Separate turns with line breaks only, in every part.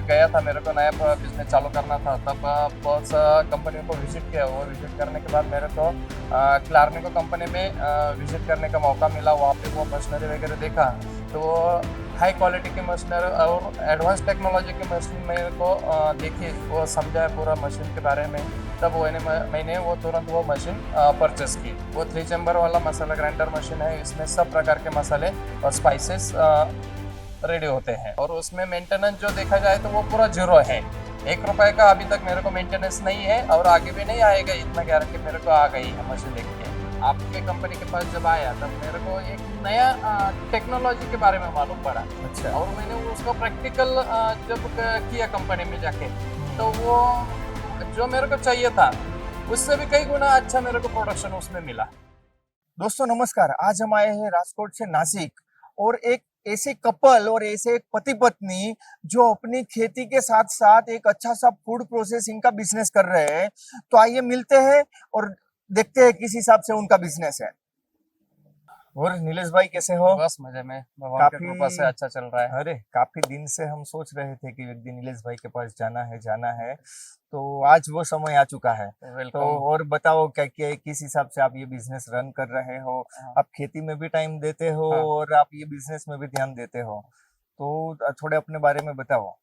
गया था, मेरे को नया बिजनेस चालू करना था, तब बहुत सा कंपनियों को विजिट किया। वो विजिट करने के बाद मेरे को क्लार्निको कंपनी में विजिट करने का मौका मिला। वहाँ पे वो मशीनरी वगैरह देखा, तो वो हाई क्वालिटी की मशीनरी और एडवांस टेक्नोलॉजी की मशीन मेरे को देखी, वो समझा पूरा मशीन के बारे में। तब मैंने वो तुरंत वो मशीन परचेस की। वो 3 चैम्बर वाला मसाला ग्राइंडर मशीन है। इसमें सब प्रकार के मसाले और स्पाइसेस रेडी होते हैं, और उसमें मेंटेनेंस जो देखा जाए तो वो पूरा जीरो है। 1 रुपए का अभी तक मेरे को मेंटेनेंस नहीं है, और आगे भी नहीं आएगा, इतना गारंटी मेरे को आ गई है मशीन देख के। आपके कंपनी के पास जब आया तब मेरे को एक नया टेक्नोलॉजी के बारे में मालूम पड़ा।
अच्छा।
और मैंने उसको प्रैक्टिकल जब किया कंपनी में जाके, तो वो जो मेरे को चाहिए था उससे भी कई गुना अच्छा मेरे को प्रोडक्शन उसमें मिला।
दोस्तों नमस्कार, आज हम आए हैं राजकोट से नासिक और एक ऐसे कपल और ऐसे एक पति पत्नी जो अपनी खेती के साथ साथ एक अच्छा सा फूड प्रोसेसिंग का बिजनेस कर रहे हैं। तो आइए मिलते हैं और देखते हैं किस हिसाब से उनका बिजनेस है। और नीलेश भाई कैसे हो?
बस मजे में, भगवान की कृपा से अच्छा चल रहा है।
अरे काफी दिन से हम सोच रहे थे कि एक दिन नीलेश भाई के पास जाना है, तो आज वो समय आ चुका है। तो
वेलकम।
और बताओ क्या क्या किस हिसाब से आप ये बिजनेस रन कर रहे हो?
हाँ।
आप खेती में भी टाइम देते हो
हाँ।
और आप ये बिजनेस में भी ध्यान देते हो, तो थोड़े अपने बारे में बताओ।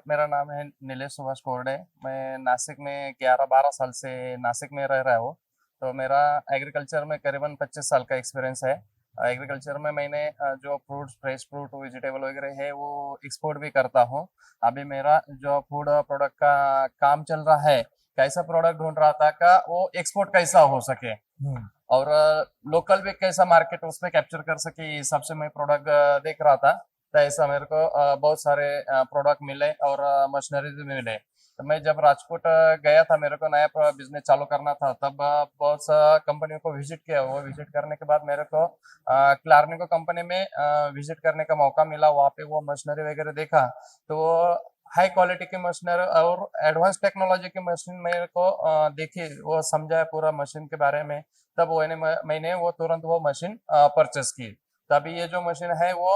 मेरा नाम है नीलेश सुभाष कोरडे। मैं नासिक में 11-12 साल से नासिक में रह रहा हूँ। तो मेरा एग्रीकल्चर में करीबन 25 साल का एक्सपीरियंस है। एग्रीकल्चर में मैंने जो फ्रूट्स, फ्रेश फ्रूट, वेजिटेबल वगैरह है वो एक्सपोर्ट भी करता हूँ। अभी मेरा जो फूड प्रोडक्ट का काम चल रहा है, कैसा प्रोडक्ट ढूंढ रहा था का वो एक्सपोर्ट कैसा हो सके, और लोकल भी कैसा मार्केट उसमें कैप्चर कर सके, इस हिसाब से मैं प्रोडक्ट देख रहा था। तो ऐसा मेरे को बहुत सारे प्रोडक्ट मिले और मशीनरीज भी मिले। तो मैं जब राजकोट गया था, मेरे को नया बिजनेस चालू करना था, तब बहुत सा कंपनियों को विजिट किया। वो विजिट करने के बाद मेरे को क्लार्निको कंपनी में विजिट करने का मौका मिला। वहाँ पे वो मशीनरी वगैरह देखा, तो वो हाई क्वालिटी की मशीनरी और एडवांस टेक्नोलॉजी की मशीन मेरे को देखी, वो समझा पूरा मशीन के बारे में। तब मैंने वो तुरंत वो मशीन परचेस की। तभी ये जो मशीन है वो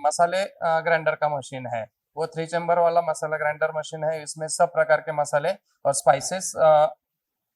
मसाले ग्राइंडर का मशीन है। वो 3 चैम्बर वाला मसाला ग्राइंडर मशीन है। इसमें सब प्रकार के मसाले और स्पाइसेस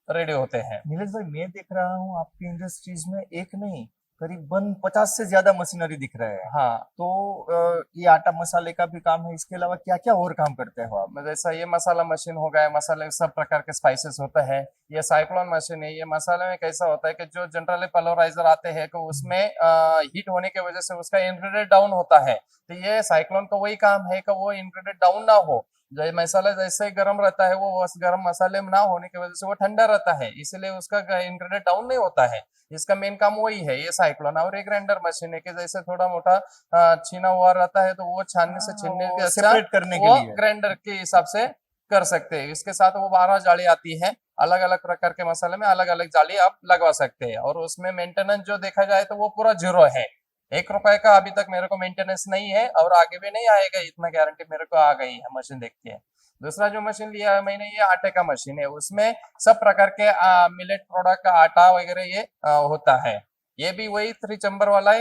रेडी होते हैं।
नीलेश भाई, मैं देख रहा हूँ आपकी इंडस्ट्रीज में एक नहीं, करीबन 50 से ज्यादा मशीनरी दिख रहे हैं।
हाँ।
तो ये आटा मसाले का भी काम है, इसके अलावा क्या क्या और काम करते हो आप?
जैसा ये मसाला मशीन हो गया, मसाले सब प्रकार के स्पाइसेस होते हैं। ये साइक्लोन मशीन है। ये मसाले में कैसा होता है कि जो जनरली पल्वराइजर आते हैं कि उसमें हीट होने की वजह से उसका इंग्रेडिएंट डाउन होता है। तो ये साइक्लोन का वही काम है कि वो इंग्रेडिएंट डाउन ना हो। जो मसाला जैसे ही गर्म रहता है, वो गर्म मसाले में ना होने की वजह से वो ठंडा रहता है, इसलिए उसका इंग्रेडिएंट डाउन नहीं होता है। इसका मेन काम वही है, ये साइक्लोन। और एक ग्राइंडर मशीन है कि जैसे थोड़ा मोटा छीना हुआ रहता है, तो वो छानने से छीनने के अच्छा
सेपरेट करने के
वो
लिए।
ग्राइंडर के हिसाब से कर सकते हैं। इसके साथ वो 12 जाली आती है। अलग अलग प्रकार के मसाले में अलग अलग जाली आप लगवा सकते हैं, और उसमें मेंटेनेंस जो देखा जाए तो वो पूरा जीरो है। 1 रुपए का अभी तक मेरे को मेंटेनेंस नहीं है, और आगे भी नहीं आएगा, इतना गारंटी मेरे को आ गई है मशीन देख के। दूसरा जो मशीन लिया है मैंने, ये आटे का मशीन है। उसमें सब प्रकार के मिलेट प्रोडक्ट का आटा वगैरह ये होता है। ये भी वही 3 चैम्बर वाला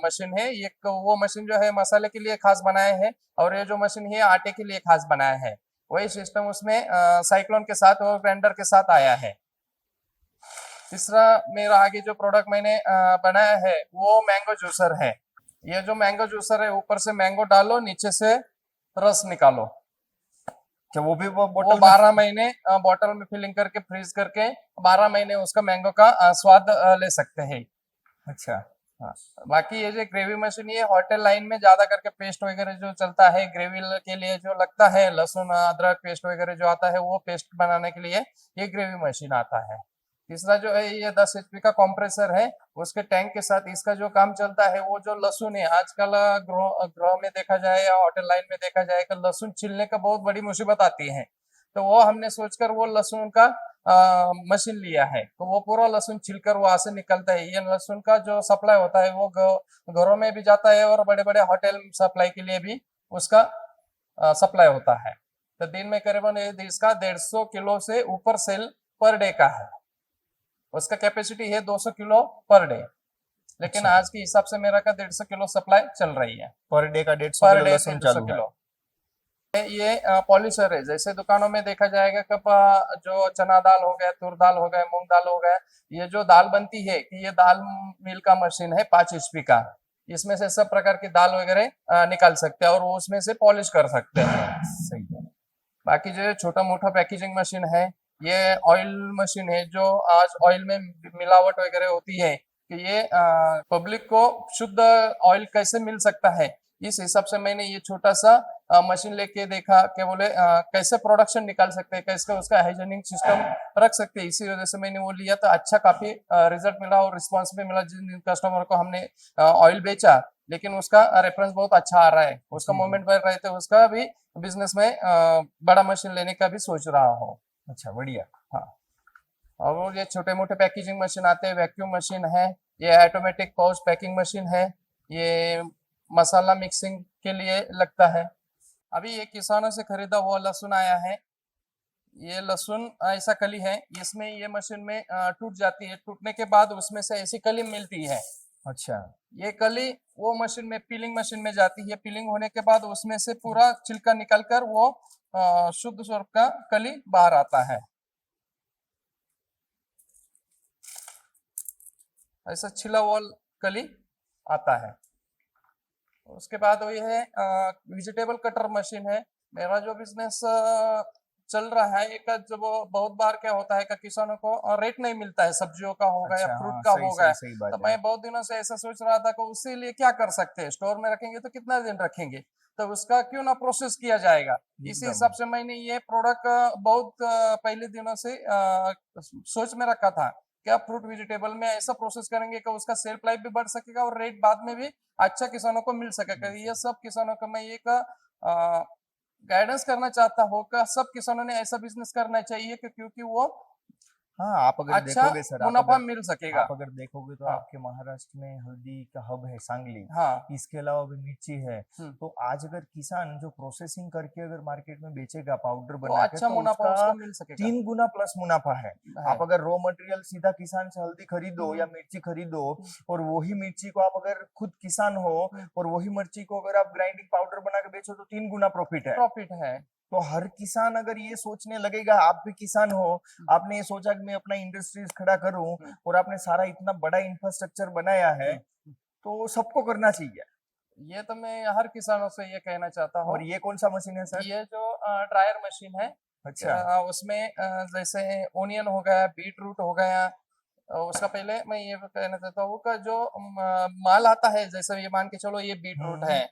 मशीन है। ये वो मशीन जो है मसाले के लिए खास बनाया है, और ये जो मशीन है आटे के लिए खास बनाया है। वही सिस्टम उसमें साइक्लोन के साथ और ग्राइंडर के साथ आया है। तीसरा मेरा आगे जो प्रोडक्ट मैंने बनाया है वो मैंगो जूसर है। ये जो मैंगो जूसर है, ऊपर से मैंगो डालो, नीचे से रस निकालो।
क्या वो भी वो
वो
बोतल
12 महीने बॉटल में फिलिंग करके फ्रीज करके 12 महीने उसका मैंगो का स्वाद ले सकते हैं।
अच्छा।
हाँ। बाकी ये जो ग्रेवी मशीन, ये होटल लाइन में ज्यादा करके पेस्ट वगैरह जो चलता है ग्रेवी के लिए, जो लगता है लहसुन अदरक पेस्ट वगैरह जो आता है, वो पेस्ट बनाने के लिए ये ग्रेवी मशीन आता है। तीसरा जो है, ये 10 HP का कंप्रेसर है। उसके टैंक के साथ इसका जो काम चलता है, वो जो लहसुन है, आजकल गृह में देखा जाए या होटल लाइन में देखा जाए कि लहसुन छिलने का बहुत बड़ी मुसीबत आती है। तो वो हमने सोचकर वो लहसुन का मशीन लिया है। तो वो पूरा लहसुन छिलकर वहां से निकलता है। ये लहसुन का जो सप्लाई होता है वो घरों में भी जाता है, और बड़े बड़े होटल सप्लाई के लिए भी उसका सप्लाई होता है। तो दिन में करीबन इसका 150 किलो से ऊपर सेल पर डे का है। उसका कैपेसिटी है 200 किलो पर डे। लेकिन
अच्छा।
आज के हिसाब से मेरा का 150 किलो सप्लाई चल रही है
पर डे का 150
पर
किलो
डे।
लहसुन
150
चालू है।
किलो ये पॉलिशर है। जैसे दुकानों में देखा जाएगा कब जो चना दाल हो गया, तुर दाल हो गया, मूंग दाल हो गया, ये जो दाल बनती है कि ये दाल मिल का मशीन है 5 HP का। इसमें से सब प्रकार की दाल वगैरह निकाल सकते हैं और वो उसमें से पॉलिश कर सकते हैं।
सही है।
बाकी जो छोटा मोटा पैकेजिंग मशीन है, ये ऑयल मशीन है। जो आज ऑयल में मिलावट वगैरह होती है कि ये पब्लिक को शुद्ध ऑयल कैसे मिल सकता है, इस हिसाब से मैंने ये छोटा सा मशीन लेके देखा कि बोले कैसे प्रोडक्शन निकाल सकते हैं, कैसे उसका हाइजीनिक सिस्टम रख सकते हैं। इसी वजह से मैंने वो लिया, तो अच्छा काफी रिजल्ट मिला और रिस्पॉन्स भी मिला। जिन कस्टमर को हमने ऑयल बेचा, लेकिन उसका रेफरेंस बहुत अच्छा आ रहा है, उसका
जी, जी।
मूवमेंट बढ़ रहे थे, उसका भी बिजनेस में बड़ा मशीन लेने का भी सोच रहा हूँ।
अच्छा, बढ़िया।
हाँ, और ये छोटे मोटे पैकेजिंग मशीन आते हैं, वैक्यूम मशीन है, ये ऑटोमेटिक पाउच पैकिंग मशीन है, ये मसाला मिक्सिंग के लिए लगता है। अभी ये किसानों से खरीदा हुआ लहसुन आया है। ये लहसुन ऐसा कली है, इसमें ये मशीन में टूट जाती है, टूटने के बाद उसमें से ऐसी कली मिलती है।
अच्छा,
ये कली वो मशीन में, पीलिंग मशीन में जाती है। पीलिंग होने के बाद उसमें से पूरा छिलका निकल कर वो शुद्ध स्वरूप का कली बाहर आता है। ऐसा छिला हुआ कली आता है। उसके बाद वो ये है वेजिटेबल कटर मशीन है। मेरा जो बिजनेस चल रहा है, एक जब बहुत बार क्या होता है कि किसानों को रेट नहीं मिलता है, सब्जियों का होगा या
अच्छा,
फ्रूट
हाँ,
का
सही,
होगा।
सही, सही बात
तो
है।
मैं बहुत दिनों से ऐसा सोच रहा था कि उसके लिए क्या कर सकते हैं, स्टोर में रखेंगे तो कितना दिन रखेंगे, तो उसका क्यों ना प्रोसेस किया जाएगा। इसी
एकदम।
हिसाब से मैंने ये प्रोडक्ट बहुत पहले दिनों से सोच में रखा था कि आप फ्रूट वेजिटेबल में ऐसा प्रोसेस करेंगे कि उसका सेल्फ लाइफ भी बढ़ सकेगा और रेट बाद में भी अच्छा किसानों को मिल सकेगा। ये सब किसानों को मैं एक गाइडेंस करना चाहता हूँ कि सब किसानों ने ऐसा बिजनेस करना चाहिए कि क्योंकि वो
हाँ, आप अगर
अच्छा
देखोगे सर,
मुनाफा मिल सकेगा।
आप अगर देखोगे तो
हाँ,
आपके महाराष्ट्र में हल्दी का हब है सांगली,
हाँ,
इसके अलावा भी मिर्ची है।
हम्म,
तो आज अगर किसान जो प्रोसेसिंग करके अगर मार्केट में बेचेगा पाउडर
तो
बना के,
अच्छा
तो
मुनाफा
उसका
उसको मिल सकेगा
3 गुना प्लस मुनाफा है।
है।
आप अगर रॉ मटेरियल सीधा किसान से हल्दी खरीदो या
हम्म,
मिर्ची खरीदो,
हम्म,
और वही मिर्ची को आप अगर खुद किसान हो
हम्म,
और वही मिर्ची को अगर आप ग्राइंडिंग पाउडर बना के बेचो, तो 3 गुना प्रॉफिट है।
प्रॉफिट है।
तो हर किसान अगर ये सोचने लगेगा, आप भी किसान हो,
हम्म,
आपने ये सोचा कि मैं अपना इंडस्ट्रीज खड़ा करूं,
हम्म,
और आपने सारा इतना बड़ा इंफ्रास्ट्रक्चर बनाया है,
हम्म।
तो सबको करना चाहिए।
ये तो मैं हर किसानों से ये कहना चाहता हूँ।
और ये कौन सा मशीन है सर?
ये जो ड्रायर मशीन है,
अच्छा।
उसमें जैसे ओनियन हो गया, बीट रूट हो गया, उसका पहले मैं ये कहना चाहता हूँ कि जो माल आता है, जैसे ये मान के चलो ये बीट रूट
हम्म।
है,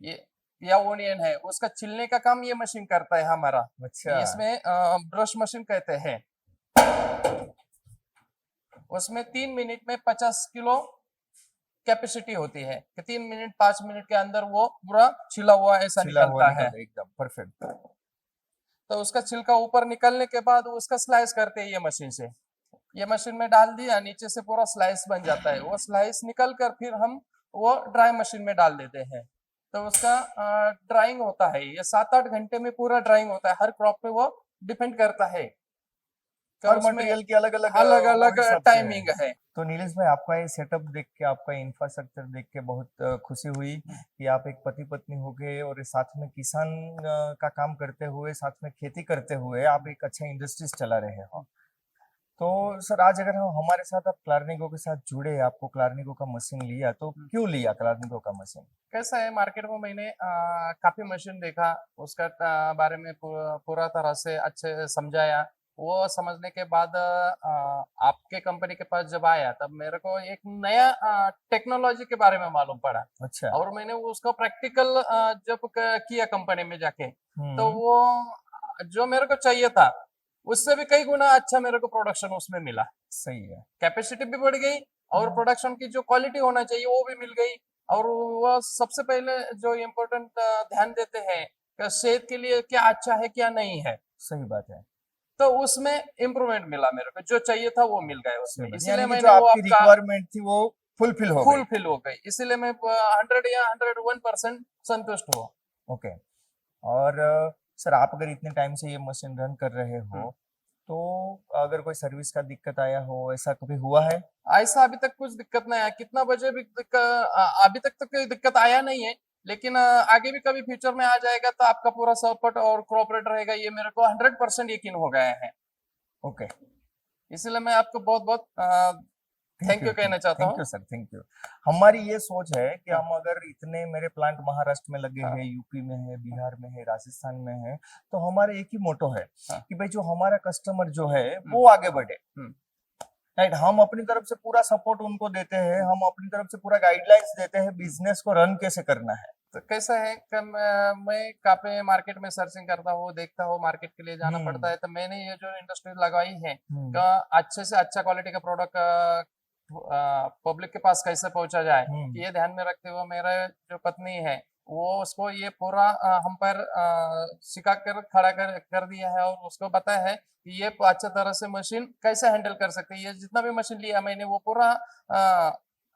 ये या ओनियन है, उसका छिलने का काम ये मशीन करता है हमारा।
अच्छा।
इसमें ब्रश मशीन कहते हैं। उसमें 3 मिनट में 50 किलो कैपेसिटी होती है कि 3 मिनट 5 मिनट के अंदर वो पूरा छिला हुआ ऐसा
छिला हुआ
निकलता
निकल
है।
रहा है, एकदम परफेक्ट।
तो उसका छिलका ऊपर निकलने के बाद उसका स्लाइस करते हैं ये मशीन से। ये मशीन में डाल दिया, नीचे से पूरा स्लाइस बन जाता है। वो स्लाइस निकल कर फिर हम वो ड्राई मशीन में डाल देते हैं। तो उसका ड्राइंग होता है, ये 7-8 घंटे में पूरा ड्राइंग होता है। हर क्रॉप पे वो डिपेंड करता है कि
हर
उसमें
मटेरियल की अलग अलग
अलग
वो
अलग
हिसाब से है।
टाइमिंग है।
तो नीलेश भाई, आपका ये सेटअप देख के, आपका इंफ्रास्ट्रक्चर देख के बहुत खुशी हुई कि आप एक पति पत्नी हो गए और साथ में किसान का काम करते हुए, साथ में खेती करते हुए आप एक अच्छा इंडस्ट्रीज चला रहे हो। तो सर, आज अगर हम हमारे साथ आप क्लार्निको के साथ जुड़े, आपको क्लार्निको का मशीन लिया, तो क्यों लिया क्लार्निको का मशीन?
कैसा है, मार्केट में मैंने काफी मशीन देखा, उसका बारे में पूरा तरह से अच्छे समझाया। वो समझने के बाद आपके कंपनी के पास जब आया, तब मेरे को एक नया टेक्नोलॉजी के बारे में मालूम पड़ा।
अच्छा।
और मैंने उसको प्रैक्टिकल जब किया कंपनी में जाके, तो
हम्म।
वो जो मेरे को चाहिए था, उससे भी कई गुना अच्छा मेरे को प्रोडक्शन उसमें मिला।
सही है।
कैपेसिटी भी बढ़ गई और
हाँ,
प्रोडक्शन की जो क्वालिटी होना चाहिए वो भी मिल गई। और वह सबसे पहले जो इम्पोर्टेंट ध्यान देते हैं कि सेहत के लिए क्या अच्छा है क्या नहीं है,
सही बात है।
तो उसमें इम्प्रूवमेंट मिला मेरे को, जो चाहिए था वो मिल गया
सही
उसमें।
बात, यानी
इसीलिए
कि जो
मैंने वो
आपकी
आपका
रिक्वायरमेंट थी वो फुलफिल हो गई।
फुलफिल हो गई, इसीलिए मैं 100 या 101% संतुष्ट हुआ।
ओके। और सर, आप अगर इतने टाइम से ये मशीन रन कर रहे
हम्म।
हो, तो अगर कोई सर्विस का दिक्कत आया हो, ऐसा कभी हुआ है?
ऐसा अभी तक कुछ दिक्कत नहीं आया, कितना बजे भी अभी तक तो कोई दिक्कत आया नहीं है। लेकिन आगे भी कभी फ्यूचर में आ जाएगा तो आपका पूरा सपोर्ट और कोऑपरेट रहेगा, ये मेरे को 100% यकीन हो गया है।
ओके,
इसलिए मैं आपको बहुत बहुत थैंक यू कहना चाहता
थैंक
हूँ।
You sir, thank you. हमारी ये सोच है कि
हाँ,
हम अगर इतने मेरे प्लांट महाराष्ट्र में लगे
हाँ,
हैं, यूपी में है, बिहार में है, राजस्थान में है, तो हमारा एक ही मोटो है
हाँ,
कि भाई जो हमारा कस्टमर जो है
हम्म,
वो आगे बढ़े।
हम्म।
राइट, हम अपनी तरफ से पूरा सपोर्ट उनको देते हैं, हम अपनी तरफ से पूरा गाइडलाइंस देते हैं बिजनेस को रन कैसे करना है।
तो कैसा है कि मैं कहाँ पे मार्केट में सर्चिंग करता हूँ, देखता हूँ, मार्केट के लिए जाना पड़ता है, तो मैंने ये जो इंडस्ट्री लगाई है
हम्म,
का अच्छे से अच्छा क्वालिटी का प्रोडक्ट पब्लिक के पास कैसे पहुंचा जाए,
हम्म,
ये ध्यान में रखते हुए मेरा जो पत्नी है वो उसको ये पूरा हम पर सिखा कर खड़ा कर दिया है, और उसको पता है कि ये अच्छी तरह से मशीन कैसे हैंडल कर सकते हैं। ये जितना भी मशीन लिया मैंने वो पूरा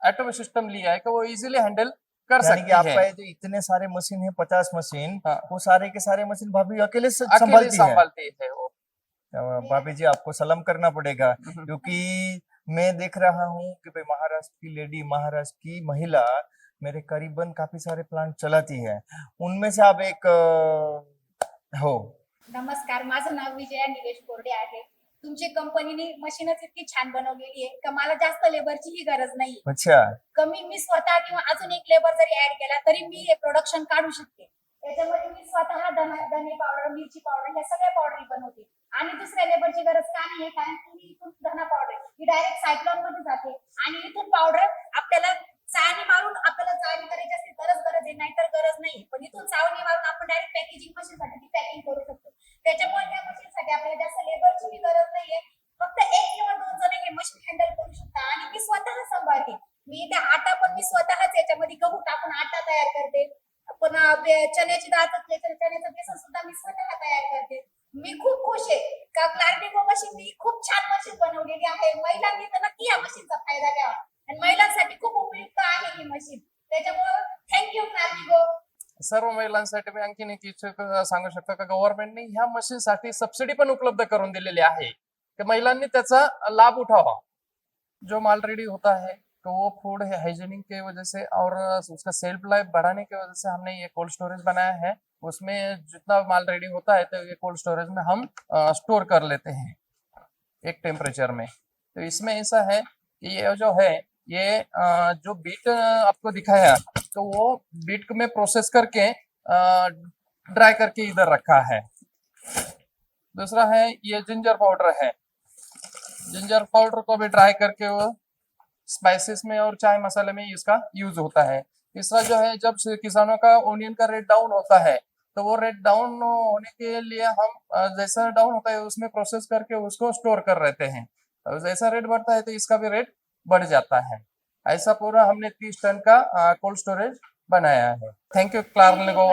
ऑटोमेटिक सिस्टम लिया है कि वो इजीली हैंडल कर
यानी कि
सकती है।
आपका ये जो इतने सारे मशीन है, 50 मशीन,
हाँ,
वो सारे के सारे मशीन भाभी अकेले से
अकेले
संभालती है।
संभालती है वो।
भाभी जी आपको सलाम करना पड़ेगा, क्योंकि मैं देख रहा हूँ कि भाई महाराष्ट्र की लेडी, महाराष्ट्र की महिला मेरे करीबन काफी सारे प्लांट चलाती है, उनमें से आप एक हो।
नमस्कार, माझं नाव विजया निलेश कोरडे आहे. तुमची कंपनीने मशीनच इतकी छान बनवलेली आहे का मला जास्त लेबरचीही गरज नाही.
अच्छा,
कमी मी स्वतः किंवा अजून एक लेबर जरी ऍड केला तरी मी हे प्रोडक्शन काढू शकते. त्याच्यामध्ये मी स्वतः धने पावडर, मिरची पावडर ह्या सगळ्या पावडर बनवते आणि दुसऱ्या लेबरची गरज का नाहीये, कारण की इथून धना पावडर ही डायरेक्ट सायक्लॉन मध्ये जाते आणि इथून पावडर आपल्याला चाळणी मारून आपल्याला चाळणी करायची असते तरच गरज आहे, नाहीतर गरज नाही. पण इथून चाळणी मारून आपण डायरेक्ट पॅकेजिंग मशीन साठी ती पॅकिंग करू शकतो. त्याच्यामुळे त्या मशीन साठी आपल्याला जास्त लेबरची गरज नाहीये. फक्त एक किंवा दोन जण हे मशीन हँडल करू शकता आणि मी स्वतः सांभाळते. मी इथे आटा पण मी स्वतःच याच्यामध्ये गहू टाकून आटा तयार करते. पण चण्याची डाळ असते तर चण्याचं बेसन सुद्धा मी स्वतः तयार करते. मी खूप खुश आहे का क्लार्टिको मशीन मी खूप छान मशीन बनवलेली आहे. महिलांनी तर नक्की या मशीनचा फायदा घ्यावा आणि महिलांसाठी खूप उपयुक्त आहे ही मशीन. त्याच्यामुळे थँक्यू क्लार्टिको.
सर्व महिलांसाठी मी आणखीन एक इच्छुक सांगू शकतो का गव्हर्नमेंटने ह्या मशीनसाठी सबसिडी पण उपलब्ध करून दिलेली आहे की महिलांनी त्याचा लाभ उठावा। जो माल रेडी होता है तो वो फूड हाइजीनिक के वजह से और उसका सेल्फ लाइफ बढ़ाने की वजह से हमने ये कोल्ड स्टोरेज बनाया है। उसमें जितना माल रेडी होता है तो ये कोल्ड स्टोरेज में हम स्टोर कर लेते हैं एक टेम्परेचर में। तो इसमें ऐसा है कि ये जो है ये जो बीट आपको दिखाया तो वो बीट में प्रोसेस करके ड्राई करके इधर रखा है। दूसरा है ये जिंजर पाउडर है, जिंजर पाउडर को भी ड्राई करके वो स्पाइसेस में और चाय मसाले में इसका यूज होता है। तीसरा जो है जब किसानों का ओनियन का रेट डाउन होता है तो वो रेट डाउन होने के लिए हम जैसा डाउन होता है उसमें प्रोसेस करके उसको स्टोर कर रहते हैं, और जैसा रेट बढ़ता है तो इसका भी रेट बढ़ जाता है। ऐसा पूरा हमने 30 टन का कोल्ड स्टोरेज बनाया है। Thank you क्लार्टिको